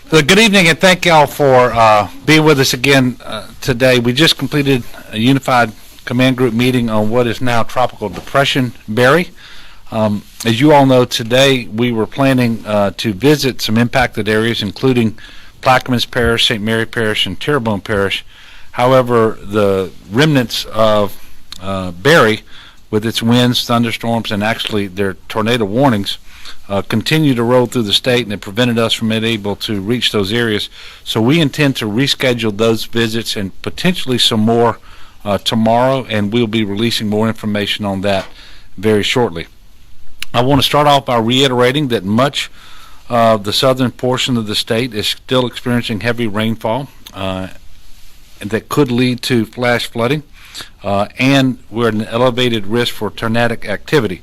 Good evening, and thank y'all for being with us again today. We just completed a unified command group meeting on what is now Tropical Depression Barry. As you all know, today we were planning to visit some impacted areas, including Plaquemines Parish, St. Mary Parish, and Terrebonne Parish. However, the remnants of Barry, with its winds, thunderstorms, and actually their tornado warnings, continue to roll through the state, and it prevented us from being able to reach those areas. So we intend to reschedule those visits and potentially some more tomorrow, and we'll be releasing more information on that very shortly. I want to start off by reiterating that much of the southern portion of the state is still experiencing heavy rainfall and that could lead to flash flooding, and we're at an elevated risk for tornadic activity.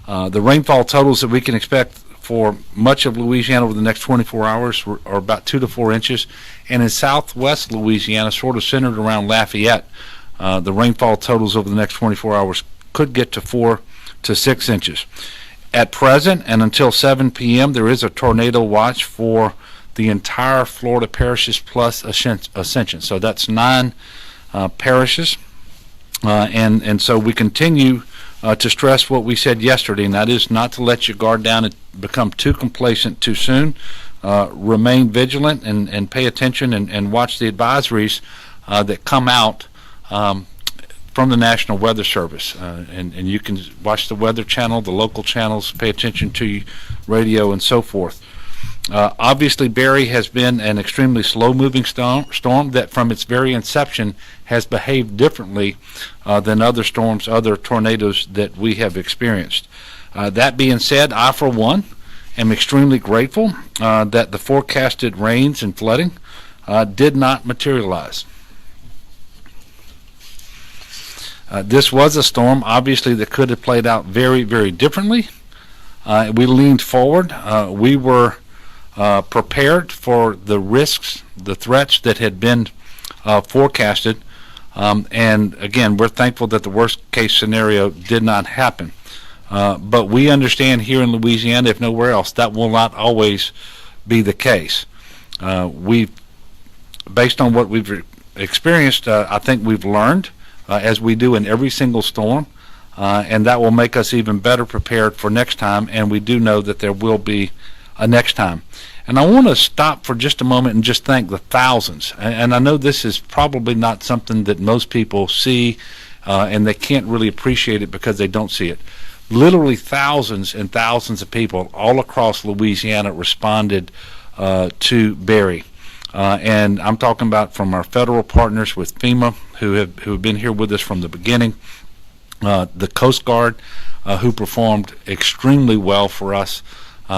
The rainfall totals that we can expect for much of Louisiana over the next 24 hours are about 2 to 4 inches, and in southwest Louisiana, sort of centered around Lafayette, the rainfall totals over the next 24 hours could get to 4 to 6 inches. At present, and until 7 p.m., there is a tornado watch for the entire Florida parishes plus Ascension. So that's 9 parishes, and so we continue to stress what we said yesterday, and that is not to let your guard down and become too complacent too soon. Remain vigilant and pay attention and watch the advisories that come out from the National Weather Service. And you can watch the Weather Channel, the local channels, pay attention to radio and so forth. Obviously, Barry has been an extremely slow-moving storm that from its very inception has behaved differently than other storms, other tornadoes that we have experienced. That being said, I, for one, am extremely grateful that the forecasted rains and flooding did not materialize. This was a storm, obviously, that could have played out very, very differently. We leaned forward. We were prepared for the risks, the threats that had been forecasted. And again, we're thankful that the worst case scenario did not happen. But we understand here in Louisiana, if nowhere else, that will not always be the case. Based on what we've experienced, I think we've learned, as we do in every single storm, and that will make us even better prepared for next time, and we do know that there will be a next time. And I want to stop for just a moment and just thank the thousands, and I know this is probably not something that most people see, and they can't really appreciate it because they don't see it. Literally thousands and thousands of people all across Louisiana responded to Barry. And I'm talking about from our federal partners with FEMA, who have been here with us from the beginning, the Coast Guard, who performed extremely well for us.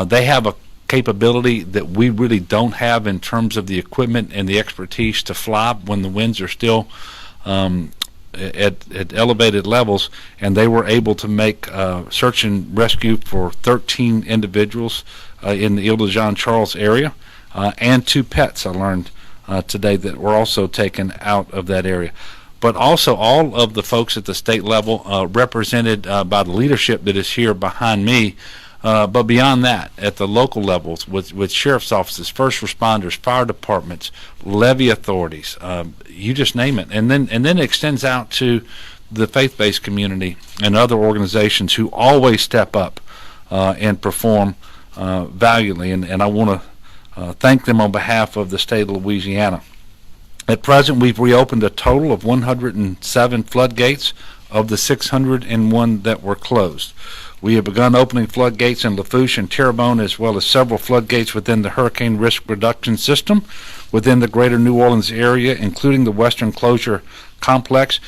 They have a capability that we really don't have in terms of the equipment and the expertise to fly when the winds are still at elevated levels, and they were able to make search and rescue for 13 individuals in the Ile de Jean Charles area. And 2 pets, I learned today, that were also taken out of that area. But also all of the folks at the state level, represented by the leadership that is here behind me, but beyond that, at the local levels, with sheriff's offices, first responders, fire departments, levee authorities, you just name it. And then it extends out to the faith-based community and other organizations who always step up and perform valiantly. And I want to thank them on behalf of the state of Louisiana. At present, we've reopened a total of 107 floodgates of the 601 that were closed. We have begun opening floodgates in Lafourche and Terrebonne, as well as several floodgates within the hurricane risk reduction system within the greater New Orleans area, including the Western Closure Complex.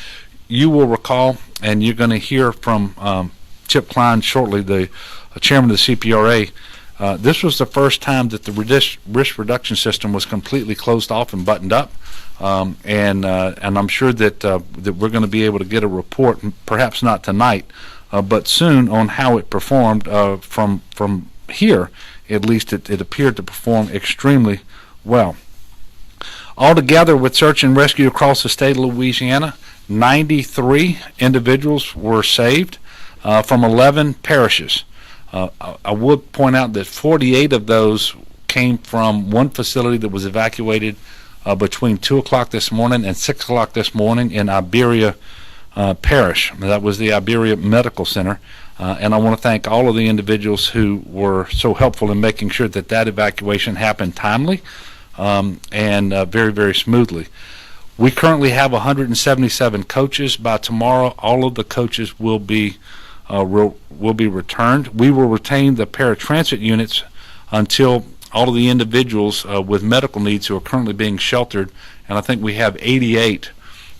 You will recall, and you're going to hear from Chip Klein shortly, the chairman of the CPRA. This was the first time that the risk reduction system was completely closed off and buttoned up, and I'm sure that we're going to be able to get a report, perhaps not tonight, but soon, on how it performed from here. At least it appeared to perform extremely well. Altogether, with search and rescue across the state of Louisiana, 93 individuals were saved from 11 parishes. I would point out that 48 of those came from one facility that was evacuated between 2 o'clock this morning and 6 o'clock this morning in Iberia Parish. That was the Iberia Medical Center. And I want to thank all of the individuals who were so helpful in making sure that that evacuation happened timely and very, very smoothly. We currently have 177 coaches. By tomorrow, all of the coaches will be returned. We will retain the paratransit units until all of the individuals with medical needs who are currently being sheltered, and I think we have 88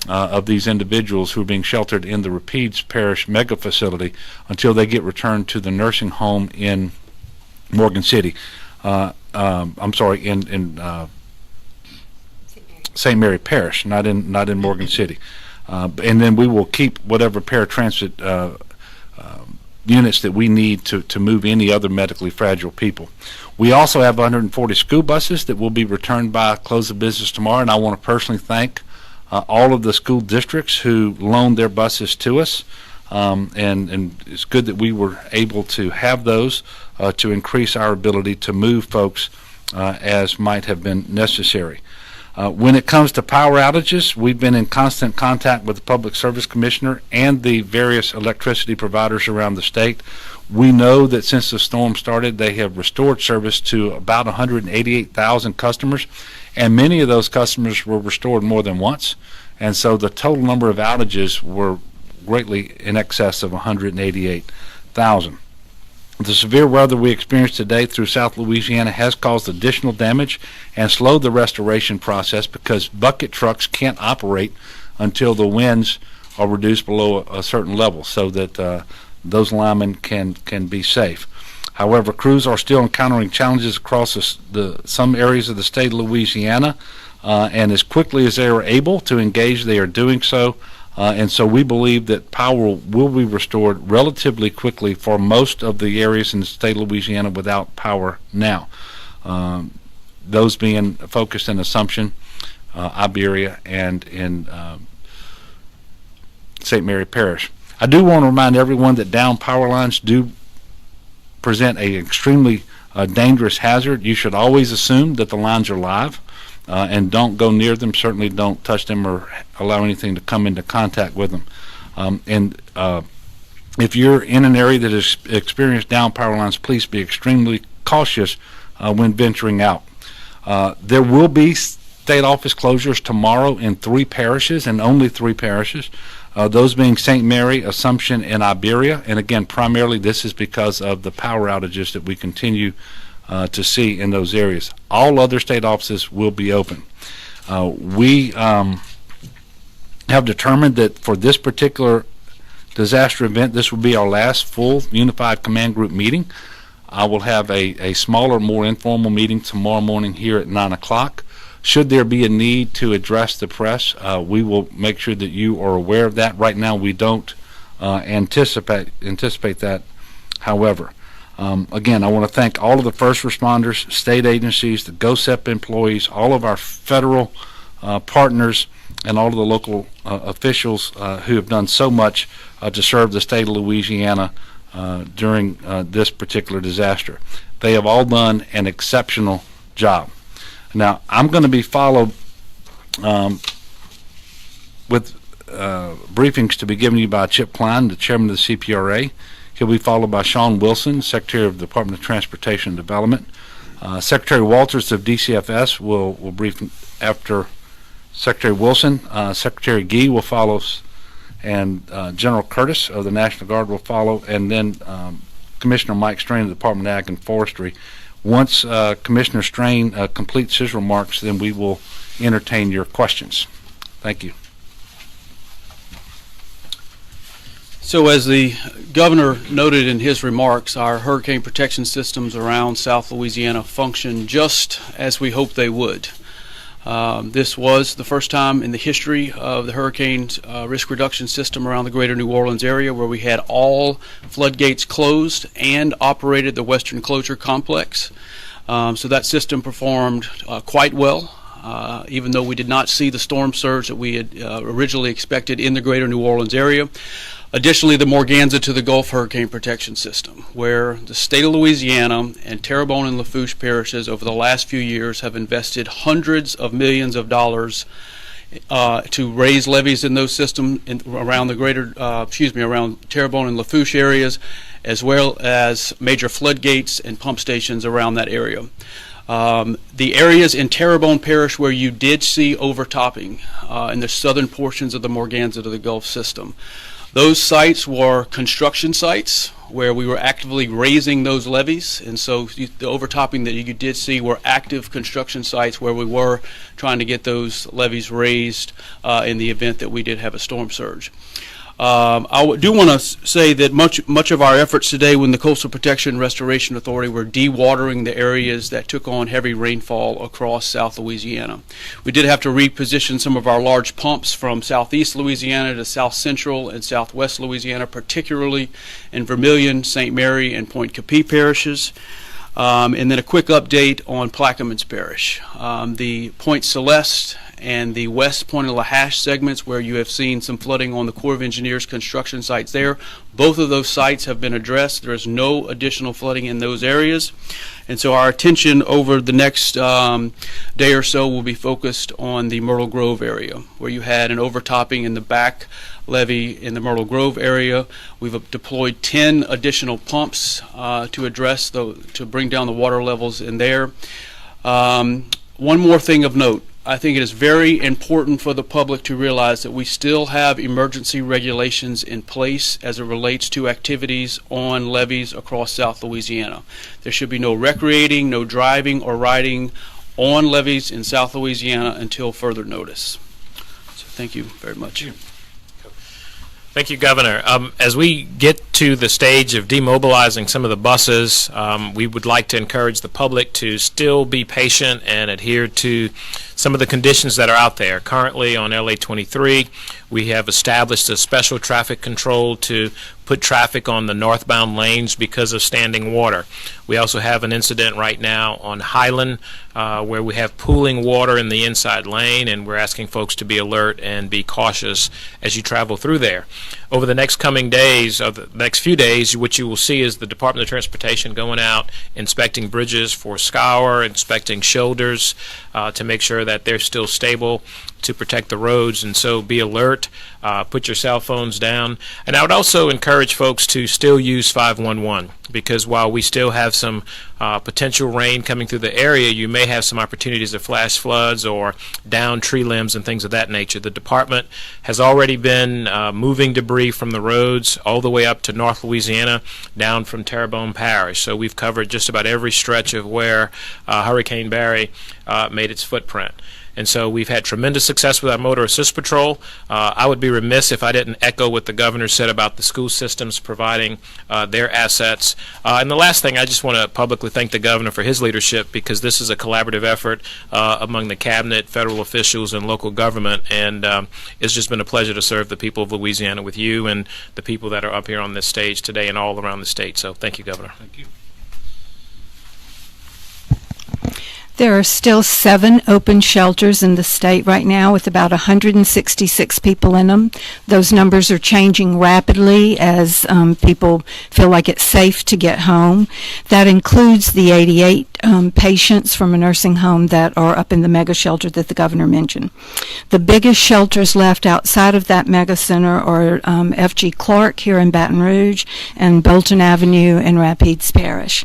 of these individuals who are being sheltered in the Rapides Parish mega facility until they get returned to the nursing home in Morgan City. I'm sorry, in St. Mary Parish, not in Morgan City. And then we will keep whatever paratransit units that we need to move any other medically fragile people. We also have 140 school buses that will be returned by close of business tomorrow, and I want to personally thank all of the school districts who loaned their buses to us. And it's good that we were able to have those to increase our ability to move folks as might have been necessary. When it comes to power outages, we've been in constant contact with the Public Service Commissioner and the various electricity providers around the state. We know that since the storm started, they have restored service to about 188,000 customers, and many of those customers were restored more than once. And so the total number of outages were greatly in excess of 188,000. The severe weather we experienced today through South Louisiana has caused additional damage and slowed the restoration process because bucket trucks can't operate until the winds are reduced below a certain level so that those linemen can be safe. However, crews are still encountering challenges across some areas of the state of Louisiana, and as quickly as they are able to engage, they are doing so. And so we believe that power will be restored relatively quickly for most of the areas in the state of Louisiana without power now. Those being focused in Assumption, Iberia, and in St. Mary Parish. I do want to remind everyone that down power lines do present an extremely dangerous hazard. You should always assume that the lines are live. And don't go near them. Certainly don't touch them or allow anything to come into contact with them. If you're in an area that has experienced down power lines, please be extremely cautious when venturing out. There will be state office closures tomorrow in 3 parishes, and only 3 parishes, those being St. Mary, Assumption, and Iberia. And again, primarily this is because of the power outages that we continue to see in those areas. All other state offices will be open. We have determined that for this particular disaster event, this will be our last full unified command group meeting. I will have a smaller, more informal meeting tomorrow morning here at 9 o'clock. Should there be a need to address the press, we will make sure that you are aware of that. Right now we don't anticipate that, however. Again, I want to thank all of the first responders, state agencies, the GOSEP employees, all of our federal partners, and all of the local officials who have done so much to serve the state of Louisiana during this particular disaster. They have all done an exceptional job. Now, I'm going to be followed with briefings to be given you by Chip Klein, the chairman of the CPRA. He'll be followed by Sean Wilson, Secretary of the Department of Transportation and Development. Secretary Walters of DCFS will brief after Secretary Wilson. Secretary Gee will follow, and General Curtis of the National Guard will follow, and then Commissioner Mike Strain of the Department of Ag and Forestry. Once Commissioner Strain completes his remarks, then we will entertain your questions. Thank you. So as the governor noted in his remarks, our hurricane protection systems around South Louisiana function just as we hoped they would. This was the first time in the history of the hurricane risk reduction system around the greater New Orleans area where we had all floodgates closed and operated the Western Closure Complex. So that system performed quite well. Even though we did not see the storm surge that we had originally expected in the greater New Orleans area. Additionally, the Morganza to the Gulf Hurricane Protection System, where the state of Louisiana and Terrebonne and Lafourche parishes over the last few years have invested hundreds of millions of dollars to raise levees in those systems around the around Terrebonne and Lafourche areas, as well as major floodgates and pump stations around that area. The areas in Terrebonne Parish where you did see overtopping in the southern portions of the Morganza to the Gulf system, those sites were construction sites where we were actively raising those levees, and so the overtopping that you did see were active construction sites where we were trying to get those levees raised in the event that we did have a storm surge. I do want to say that much of our efforts today when the Coastal Protection Restoration Authority were dewatering the areas that took on heavy rainfall across South Louisiana. We did have to reposition some of our large pumps from southeast Louisiana to south central and southwest Louisiana, particularly in Vermilion, St. Mary, and Point Capee parishes. And then a quick update on Plaquemines Parish. The Point Celeste and the West Point of Lahash segments where you have seen some flooding on the Corps of Engineers construction sites there. Both of those sites have been addressed. There is no additional flooding in those areas. And so our attention over the next day or so will be focused on the Myrtle Grove area where you had an overtopping in the back levee in the Myrtle Grove area. We've deployed 10 additional pumps to bring down the water levels in there. One more thing of note. I think it is very important for the public to realize that we still have emergency regulations in place as it relates to activities on levees across South Louisiana. There should be no recreating, no driving or riding on levees in South Louisiana until further notice. So thank you very much. Thank you, Governor. As we get to the stage of demobilizing some of the buses, we would like to encourage the public to still be patient and adhere to some of the conditions that are out there. Currently on LA 23, we have established a special traffic control to put traffic on the northbound lanes because of standing water. We also have an incident right now on Highland where we have pooling water in the inside lane, and we're asking folks to be alert and be cautious as you travel through there. Over the next coming days, or the next few days, what you will see is the Department of Transportation going out, inspecting bridges for scour, inspecting shoulders to make sure that they're still stable to protect the roads, and so be alert, put your cell phones down. And I would also encourage folks to still use 511 because while we still have some potential rain coming through the area, you may have some opportunities of flash floods or down tree limbs and things of that nature. The department has already been moving debris from the roads all the way up to North Louisiana, down from Terrebonne Parish. So we've covered just about every stretch of where Hurricane Barry made its footprint. And so we've had tremendous success with our motor assist patrol. I would be remiss if I didn't echo what the governor said about the school systems providing their assets. And the last thing, I just want to publicly thank the governor for his leadership because this is a collaborative effort among the cabinet, federal officials, and local government. And it's just been a pleasure to serve the people of Louisiana with you and the people that are up here on this stage today and all around the state. So thank you, Governor. Thank you. There are still 7 open shelters in the state right now with about 166 people in them. Those numbers are changing rapidly as people feel like it's safe to get home. That includes the 88 patients from a nursing home that are up in the mega shelter that the governor mentioned. The biggest shelters left outside of that mega center are F.G. Clark here in Baton Rouge and Bolton Avenue in Rapides Parish.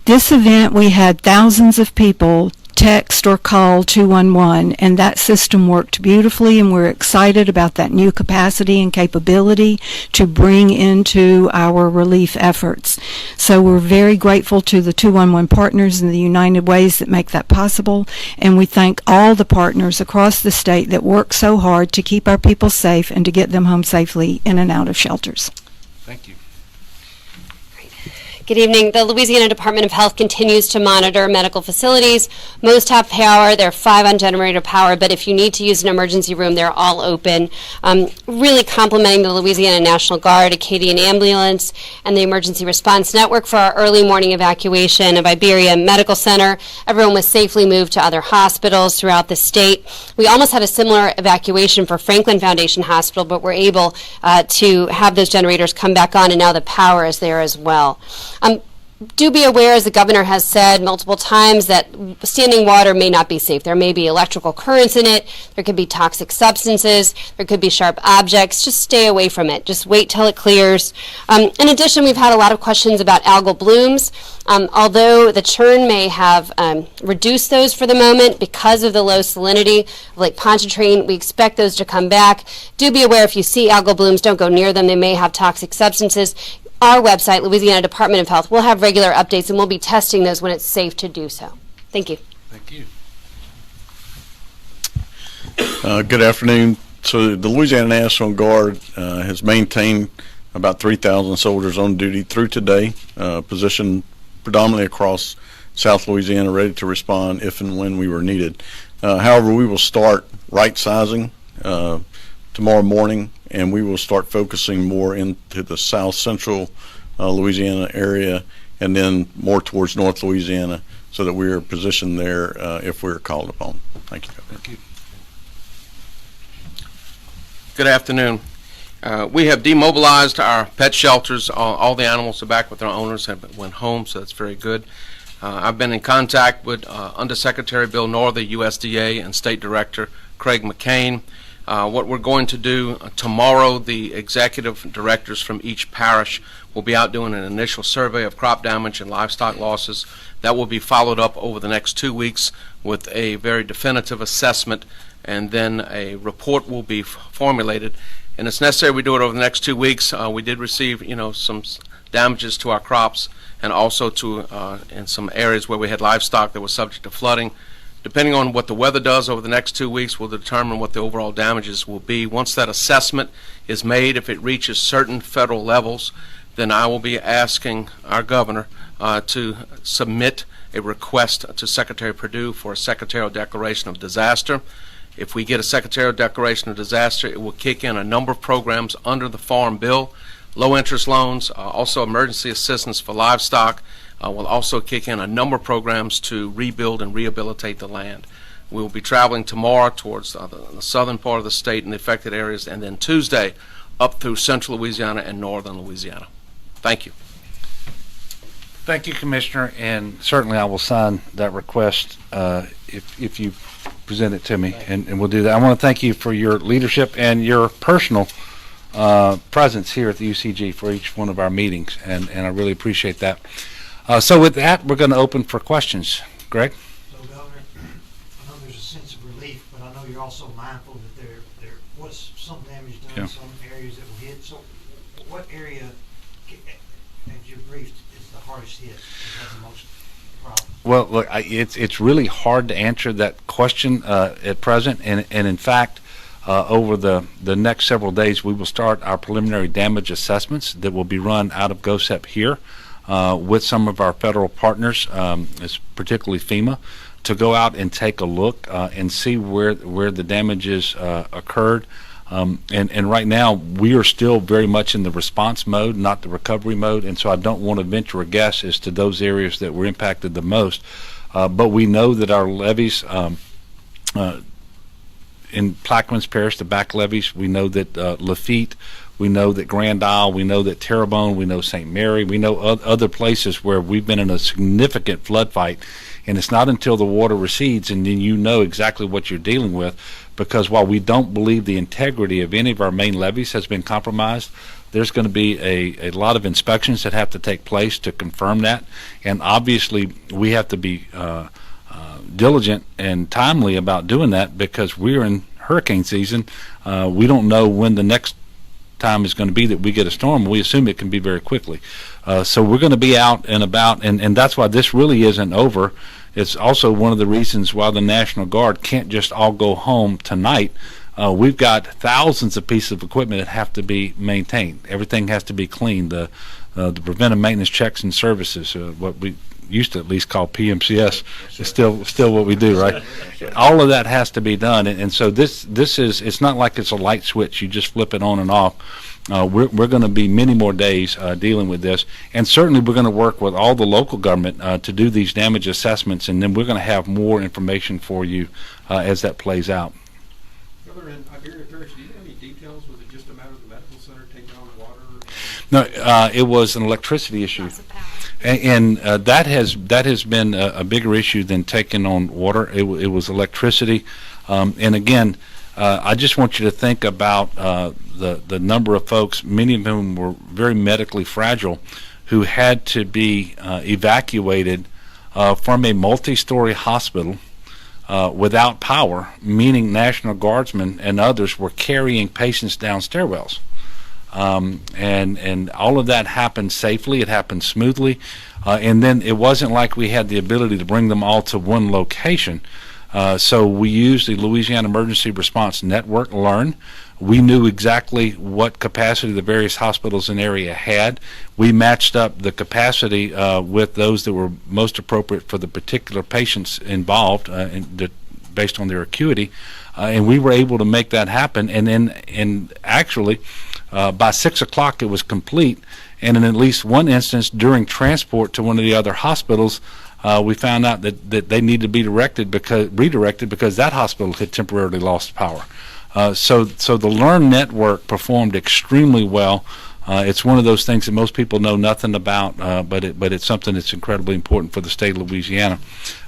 This event, we had thousands of people text or call 211, and that system worked beautifully, and we're excited about that new capacity and capability to bring into our relief efforts. So we're very grateful to the 211 partners and the United Ways that make that possible, and we thank all the partners across the state that work so hard to keep our people safe and to get them home safely in and out of shelters. Thank you. Good evening. The Louisiana Department of Health continues to monitor medical facilities. Most have power. There are 5 on generator power, but if you need to use an emergency room, they're all open. Really complimenting the Louisiana National Guard, Acadian Ambulance, and the Emergency Response Network for our early morning evacuation of Iberia Medical Center. Everyone was safely moved to other hospitals throughout the state. We almost had a similar evacuation for Franklin Foundation Hospital, but we're able to have those generators come back on, and now the power is there as well. Do be aware, as the governor has said multiple times, that standing water may not be safe. There may be electrical currents in it. There could be toxic substances. There could be sharp objects. Just stay away from it. Just wait till it clears. In addition, we've had a lot of questions about algal blooms. Although the churn may have reduced those for the moment because of the low salinity of Lake Pontchartrain, we expect those to come back. Do be aware, if you see algal blooms, don't go near them. They may have toxic substances. Our website, Louisiana Department of Health, will have regular updates, and we'll be testing those when it's safe to do so. Thank you. Thank you. Good afternoon. So the Louisiana National Guard has maintained about 3,000 soldiers on duty through today, positioned predominantly across South Louisiana, ready to respond if and when we were needed. However, we will start right-sizing tomorrow morning, and we will start focusing more into the south central Louisiana area and then more towards North Louisiana so that we are positioned there if we're called upon. Thank you. Thank you. Good afternoon. We have demobilized our pet shelters. All the animals are back with their owners, have went home, so that's very good. I've been in contact with Undersecretary Bill Northey, USDA, and State Director Craig McCain. What we're going to do tomorrow, the executive directors from each parish will be out doing an initial survey of crop damage and livestock losses. That will be followed up over the next 2 weeks with a very definitive assessment, and then a report will be formulated. And it's necessary we do it over the next 2 weeks. We did receive, some damages to our crops, and also to in some areas where we had livestock that was subject to flooding. Depending on what the weather does over the next 2 weeks, we'll determine what the overall damages will be. Once that assessment is made, if it reaches certain federal levels, then I will be asking our governor to submit a request to Secretary Perdue for a secretarial declaration of disaster. If we get a secretarial declaration of disaster, it will kick in a number of programs under the Farm Bill, low interest loans, also emergency assistance for livestock. Will also kick in a number of programs to rebuild and rehabilitate the land. We will be traveling tomorrow towards the southern part of the state and the affected areas, and then Tuesday up through central Louisiana and northern Louisiana. Thank you. Thank you, Commissioner, and certainly I will sign that request if you present it to me, and we'll do that. I want to thank you for your leadership and your personal presence here at the UCG for each one of our meetings, and I really appreciate that. So with that, we're going to open for questions. Greg? So, Governor, I know there's a sense of relief, but I know you're also mindful that there was some damage done, some areas that were hit. So what area, as you briefed, is the hardest hit? Is that the most problem? Well, look, it's really hard to answer that question at present, and in fact, over the next several days, we will start our preliminary damage assessments that will be run out of GOSEP here. With some of our federal partners, particularly FEMA, to go out and take a look and see where the damages occurred. And right now, we are still very much in the response mode, not the recovery mode, and so I don't want to venture a guess as to those areas that were impacted the most. But we know that our levees in Plaquemines Parish, the back levees, we know that Lafitte, we know that Grand Isle, we know that Terrebonne, we know St. Mary, we know other places where we've been in a significant flood fight, and it's not until the water recedes and then you know exactly what you're dealing with, because while we don't believe the integrity of any of our main levees has been compromised, there's going to be a lot of inspections that have to take place to confirm that, and obviously we have to be diligent and timely about doing that because we're in hurricane season. We don't know when the next time is going to be that we get a storm. We assume it can be very quickly. So we're going to be out and about, and that's why this really isn't over. It's also one of the reasons why the National Guard can't just all go home tonight. We've got thousands of pieces of equipment that have to be maintained. Everything has to be cleaned. the preventive maintenance checks and services, what we used to at least call PMCS, is still what we do, right? All of that has to be done, and so this is, it's not like it's a light switch, you just flip it on and off. We're going to be many more days dealing with this, and certainly we're going to work with all the local government to do these damage assessments, and then we're going to have more information for you as that plays out. Governor, in Iberia Parish, do you have any details? Was it just a matter of the medical center taking on water? No, it was an electricity issue. And that has been a bigger issue than taking on water. It was electricity, and again, I just want you to think about the number of folks, many of whom were very medically fragile, who had to be evacuated from a multi-story hospital without power, meaning National Guardsmen and others were carrying patients down stairwells. And all of that happened safely. It happened smoothly. And then it wasn't like we had the ability to bring them all to one location. So we used the Louisiana Emergency Response Network, LEARN. We knew exactly what capacity the various hospitals in the area had. We matched up the capacity with those that were most appropriate for the particular patients involved based on their acuity. And we were able to make that happen. And actually, by 6 o'clock it was complete, and in at least one instance during transport to one of the other hospitals, we found out that they needed to be redirected because that hospital had temporarily lost power. So the LEARN network performed extremely well. It's one of those things that most people know nothing about, but it's something that's incredibly important for the state of Louisiana.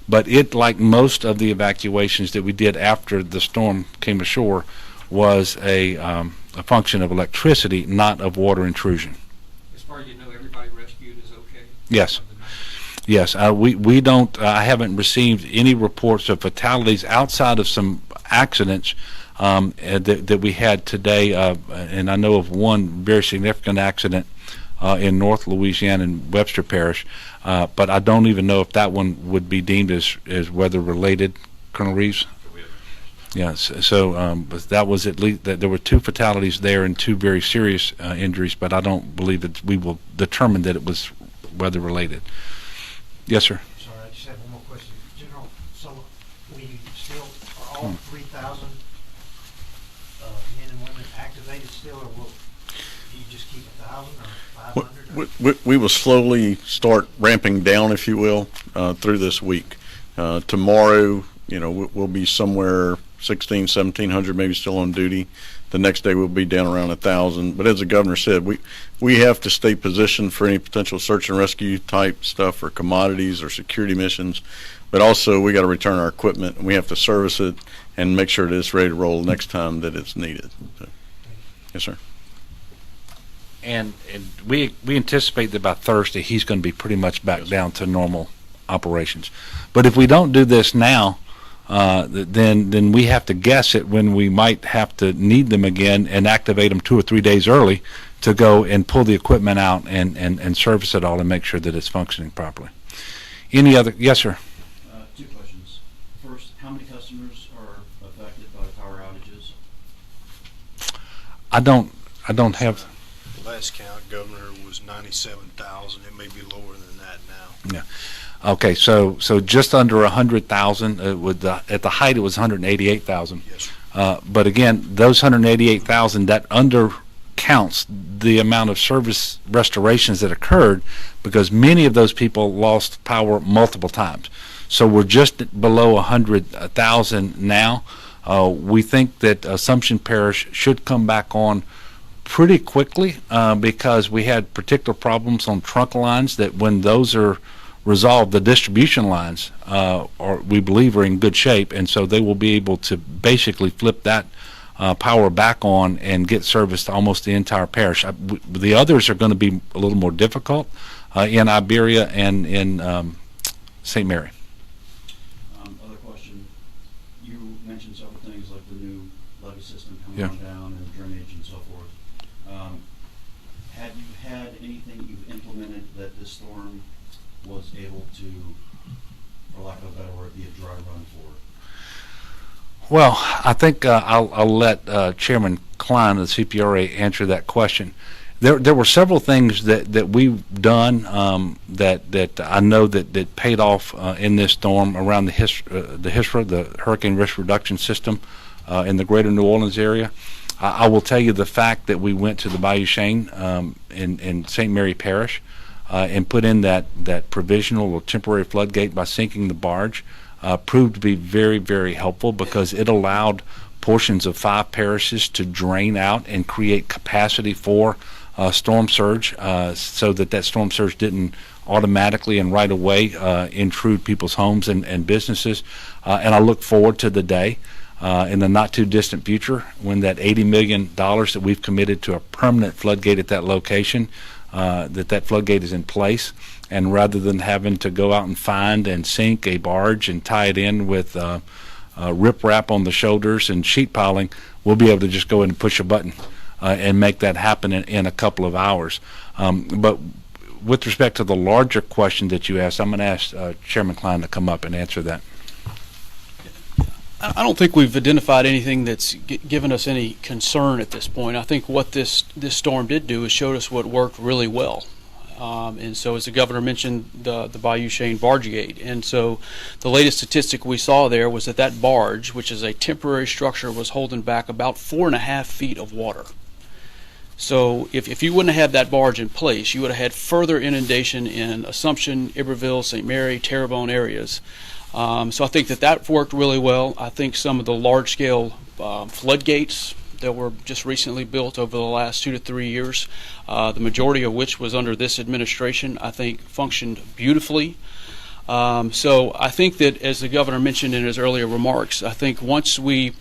But it, like most of the evacuations that we did after the storm came ashore, was a function of electricity, not of water intrusion. As far as you know, everybody rescued is okay? Yes. Yes, we don't. I haven't received any reports of fatalities outside of some accidents that we had today, and I know of one very significant accident in North Louisiana in Webster Parish, but I don't even know if that one would be deemed as weather related. Colonel Reeves. Yes, so but that was at least that there were 2 fatalities there and 2 very serious injuries, but I don't believe that we will determine that it was weather related. Yes, sir. Sorry, I just have one more question. General, so we still are all 3,000 men and women activated still, or will you just keep 1,000 or 500? We will slowly start ramping down, if you will, through this week. Tomorrow, we'll be somewhere 1,600, 1,700 maybe still on duty. The next day we'll be down around 1,000. But as the governor said, we have to stay positioned for any potential search and rescue type stuff or commodities or security missions. But also we got to return our equipment and we have to service it and make sure that it's ready to roll next time that it's needed. So, yes, sir. And we anticipate that by Thursday he's going to be pretty much back down to normal operations. But if we don't do this now, then we have to guess at when we might have to need them again and activate them 2 or 3 days early to go and pull the equipment out and service it all and make sure that it's functioning properly. Any other? Yes, sir. 2 questions. First, how many customers are affected by power outages? I don't have. Last count, Governor, was 97,000. It may be lower than that now. Yeah. Okay, so just under 100,000. At the height, it was 188,000. Yes. But again, those 188,000 that undercounts the amount of service restorations that occurred, because many of those people lost power multiple times. So we're just below 100,000 now. We think that Assumption Parish should come back on pretty quickly because we had particular problems on trunk lines that when those are resolved, the distribution lines we believe are in good shape, and so they will be able to basically flip that power back on and get service to almost the entire parish. The others are going to be a little more difficult in Iberia and in St. Mary. Other question, you mentioned several things like the new levee system coming Yeah. on down and drainage and so forth. Have you had anything you've implemented that this storm was able to, for lack of a better word, be a dry run for? Well, I think I'll let Chairman Klein of the CPRA answer that question. there were several things that we've done that I know that paid off in this storm around the HISRA, the Hurricane Risk Reduction System in the greater New Orleans area. I will tell you the fact that we went to the Bayou Chene in St. Mary Parish and put in that provisional or temporary floodgate by sinking the barge proved to be very, very helpful, because it allowed portions of 5 parishes to drain out and create capacity for storm surge, so that storm surge didn't automatically and right away intrude people's homes and businesses. And I look forward to the day in the not too distant future when that $80 million that we've committed to a permanent floodgate at that location, that floodgate is in place, and rather than having to go out and find and sink a barge and tie it in with riprap on the shoulders and sheet piling, we'll be able to just go in and push a button and make that happen in a couple of hours. But with respect to the larger question that you asked, I'm going to ask Chairman Klein to come up and answer that. I don't think we've identified anything that's given us any concern at this point. I think what this storm did do is showed us what worked really well. And so, as the governor mentioned, the Bayou Chene barge gate. And so the latest statistic we saw there was that barge, which is a temporary structure, was holding back about 4.5 feet of water. So if you wouldn't have had that barge in place, you would have had further inundation in Assumption, Iberville, St. Mary, Terrebonne areas. So I think that worked really well. I think some of the large-scale floodgates that were just recently built over the last 2 to 3 years, the majority of which was under this administration, I think functioned beautifully. So I think that, as the governor mentioned in his earlier remarks, I think once we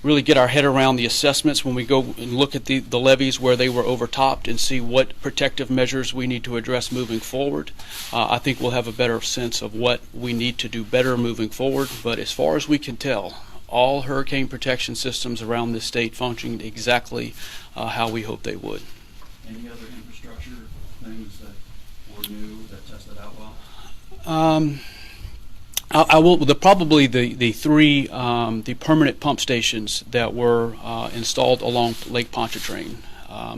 really get our head around the assessments, when we go and look at the levees where they were overtopped and see what protective measures we need to address moving forward, I think we'll have a better sense of what we need to do better moving forward. But as far as we can tell, all hurricane protection systems around this state functioned exactly how we hoped they would. Any other infrastructure things that were new that tested out well? I will. Probably the 3 the permanent pump stations that were installed along Lake Pontchartrain.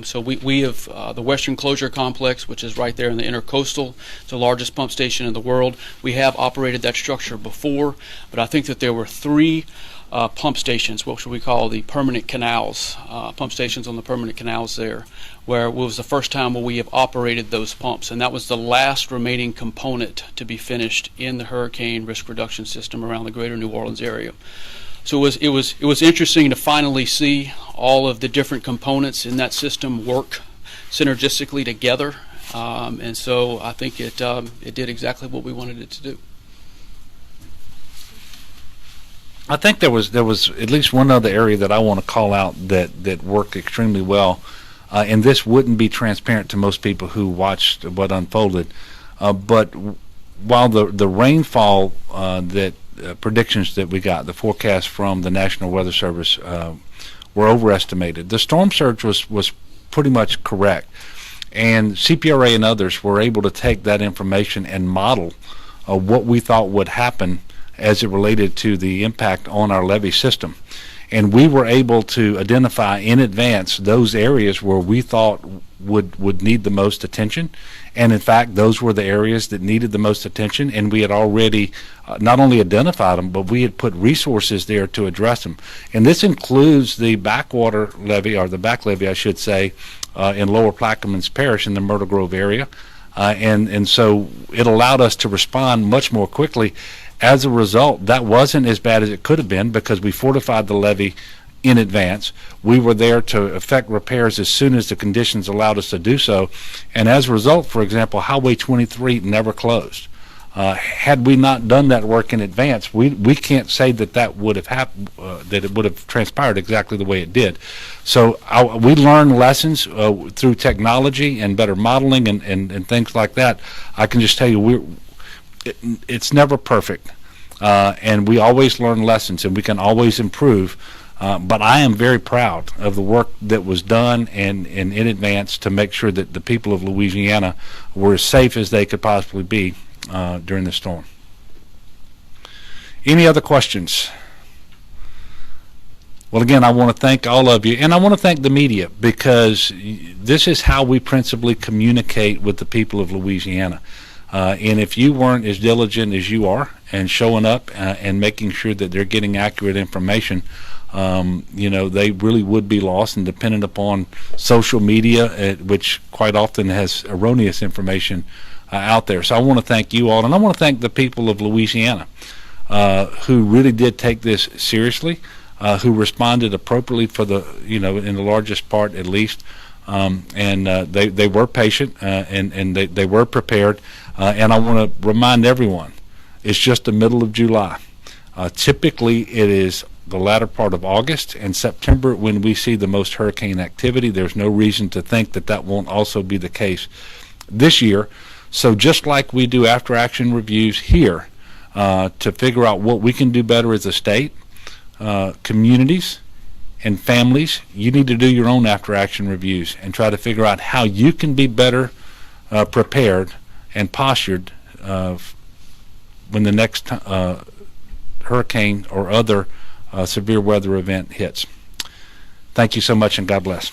So we have the Western Closure Complex, which is right there in the intercoastal. It's the largest pump station in the world. We have operated that structure before, but I think that there were 3 pump stations, what should we call the permanent canals, pump stations on the permanent canals there, where it was the first time where we have operated those pumps, and that was the last remaining component to be finished in the hurricane risk reduction system around the greater New Orleans area. So it was interesting to finally see all of the different components in that system work synergistically together, and so I think it did exactly what we wanted it to do. I think there was at least one other area that I want to call out that worked extremely well, and this wouldn't be transparent to most people who watched what unfolded. But while the rainfall predictions that we got, the forecast from the National Weather Service were overestimated, the storm surge was pretty much correct, and CPRA and others were able to take that information and model what we thought would happen as it related to the impact on our levee system. And we were able to identify in advance those areas where we thought would need the most attention. And in fact, those were the areas that needed the most attention, and we had already not only identified them, but we had put resources there to address them. And this includes the backwater levee, or the back levee, I should say, in Lower Plaquemines Parish in the Myrtle Grove area. And so it allowed us to respond much more quickly. As a result, that wasn't as bad as it could have been because we fortified the levee in advance. We were there to effect repairs as soon as the conditions allowed us to do so. And as a result, for example, Highway 23 never closed. Had we not done that work in advance, we can't say that would have happened, that it would have transpired exactly the way it did. So we learned lessons through technology and better modeling and things like that. I can just tell you it's never perfect, and we always learn lessons, and we can always improve. But I am very proud of the work that was done and in advance to make sure that the people of Louisiana were as safe as they could possibly be during the storm. Any other questions? Well, again, I want to thank all of you, and I want to thank the media, because this is how we principally communicate with the people of Louisiana. And if you weren't as diligent as you are and showing up and making sure that they're getting accurate information, they really would be lost and dependent upon social media, which quite often has erroneous information out there. So I want to thank you all, and I want to thank the people of Louisiana who really did take this seriously, who responded appropriately for the, in the largest part at least. They were patient and they were prepared. And I want to remind everyone, it's just the middle of July. Typically, it is the latter part of August and September when we see the most hurricane activity. There's no reason to think that that won't also be the case this year. So just like we do after-action reviews here to figure out what we can do better as a state, communities and families, you need to do your own after-action reviews and try to figure out how you can be better prepared and postured when the next hurricane or other severe weather event hits. Thank you so much, and God bless.